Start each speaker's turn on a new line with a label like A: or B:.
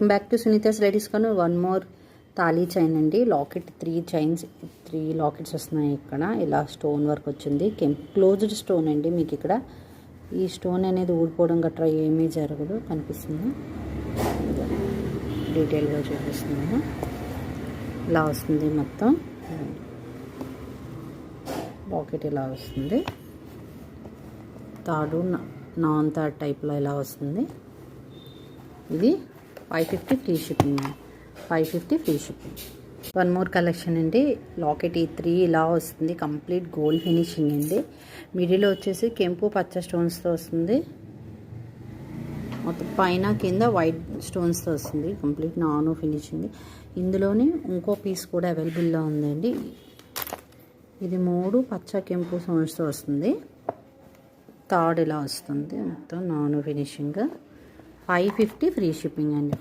A: Welcome back to Sunita's ladies corner. One more thali chain అండి. Locket 3 lockets వస్తున్నాయి. ఇక్కడ ఇలా స్టోన్ వర్క్ వచ్చింది. క్లోజ్డ్ స్టోన్ అండి. మీకు ఇక్కడ ఈ స్టోన్ అనేది ఊడిపోవడం గట్రా ఏమీ జరగదు. కనిపిస్తుంది, డీటెయిల్గా చూపిస్తున్నాను. ఇలా వస్తుంది మొత్తం లాకెట్. ఇలా వస్తుంది. తాడు నాన్ తాడ్ టైప్లో ఇలా వస్తుంది. ఇది 550 free shipping. 550 free shipping. One more collection అండి. లాకెట్ ఈ 3 ఇలా వస్తుంది. కంప్లీట్ గోల్డ్ ఫినిషింగ్ అండి. మిడిల్లో వచ్చేసి కెంపు పచ్చ స్టోన్స్తో వస్తుంది. మొత్తం పైన కింద వైట్ స్టోన్స్తో వస్తుంది. కంప్లీట్ నాను ఫినిషింగ్. ఇందులోనే ఇంకో పీస్ కూడా అవైలబుల్లో ఉందండి. ఇది 3 పచ్చ కెంపు స్టోన్స్తో వస్తుంది. థర్డ్ ఇలా వస్తుంది. మొత్తం నాను ఫినిషింగ్. 550 ఫ్రీ షిప్పింగ్ అండి.